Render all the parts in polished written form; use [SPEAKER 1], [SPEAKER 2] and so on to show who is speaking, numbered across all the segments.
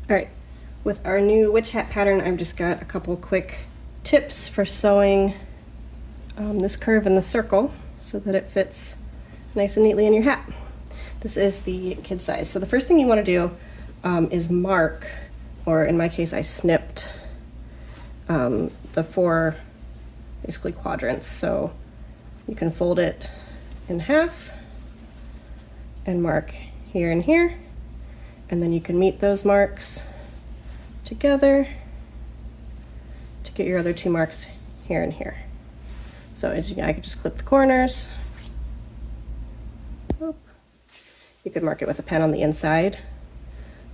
[SPEAKER 1] All right, with our new witch hat pattern, I've just got a couple quick tips for sewing this curve in the circle so that it fits nice and neatly in your hat. This is the kid size. So the first thing you want to do is mark, or in my case I snipped the 4 basically quadrants. So you can fold it in half and mark here and here, and then you can meet those marks together to get your other 2 marks here and here. So as you know, I could just clip the corners. You could mark it with a pen on the inside,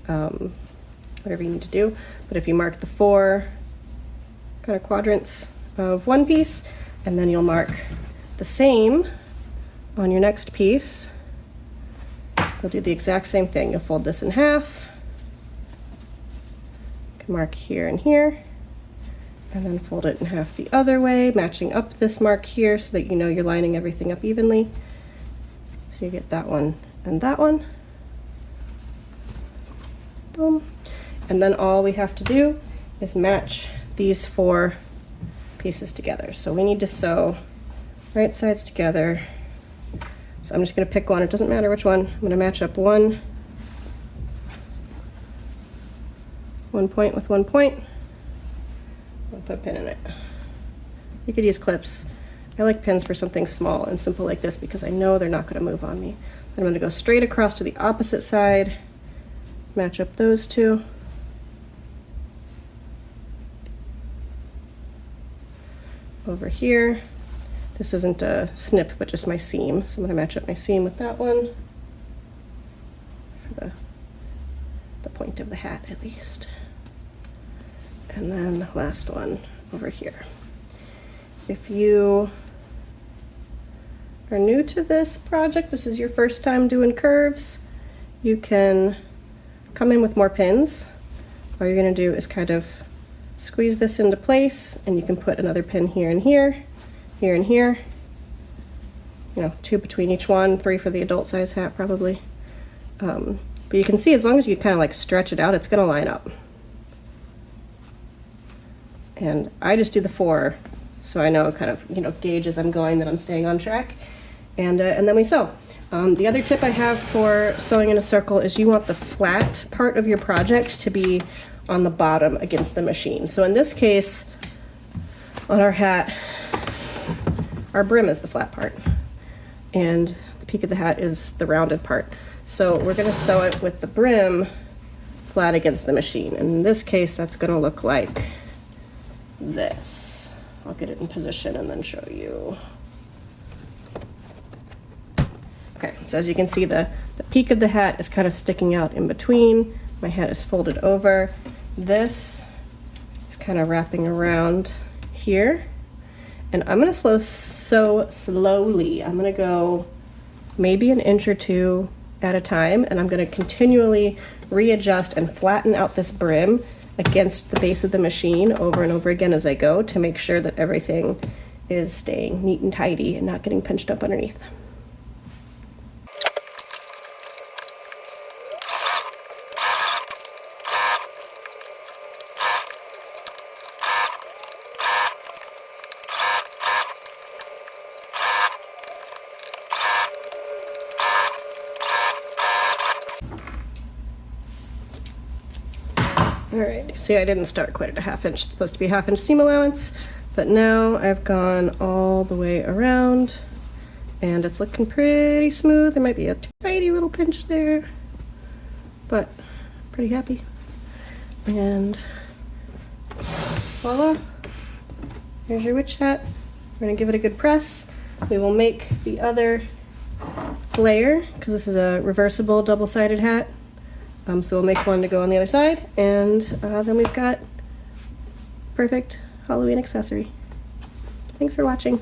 [SPEAKER 1] whatever you need to do. But if you mark the 4 kind of quadrants of one piece, and then you'll mark the same on your next piece, you'll do the exact same thing. You'll fold this in half, you can mark here and here, and then fold it in half the other way, matching up this mark here so that you know you're lining everything up evenly. So you get that one and that one. Boom. And then all we have to do is match these 4 pieces together. So we need to sew right sides together. So I'm just going to pick one. It doesn't matter which one. I'm going to match up one point with one point. I'll put a pin in it. You could use clips. I like pins for something small and simple like this because I know they're not going to move on me. I'm going to go straight across to the opposite side, match up those 2. Over here, this isn't a snip, but just my seam. So I'm going to match up my seam with that one for the point of the hat at least. And then the last one over here. If you are new to this project, this is your first time doing curves, you can come in with more pins. All you're going to do is kind of squeeze this into place, and you can put another pin here and here, here and here. You know, 2 between each one, 3 for the adult size hat probably. But you can see as long as you kind of like stretch it out, it's going to line up. And I just do the 4, so I know kind of, you know, gauge as I'm going that I'm staying on track. And then we sew. The other tip I have for sewing in a circle is you want the flat part of your project to be on the bottom against the machine. So in this case, on our hat, our brim is the flat part, and the peak of the hat is the rounded part. So we're going to sew it with the brim flat against the machine. And in this case, that's going to look like this. I'll get it in position and then show you. Okay, so as you can see, the peak of the hat is kind of sticking out in between. My hat is folded over. This is kind of wrapping around here. And I'm going to sew slowly. I'm going to go maybe an inch or 2 at a time, and I'm going to continually readjust and flatten out this brim against the base of the machine over and over again as I go to make sure that everything is staying neat and tidy and not getting pinched up underneath. All right, see, I didn't start quite at a 1/2 inch. It's supposed to be a 1/2 inch seam allowance, but now I've gone all the way around and it's looking pretty smooth. There might be a tiny little pinch there, but pretty happy. And voila, here's your witch hat. We're gonna give it a good press. We will make the other layer, because this is a reversible double-sided hat. So we'll make one to go on the other side, and then we've got perfect Halloween accessory. Thanks for watching.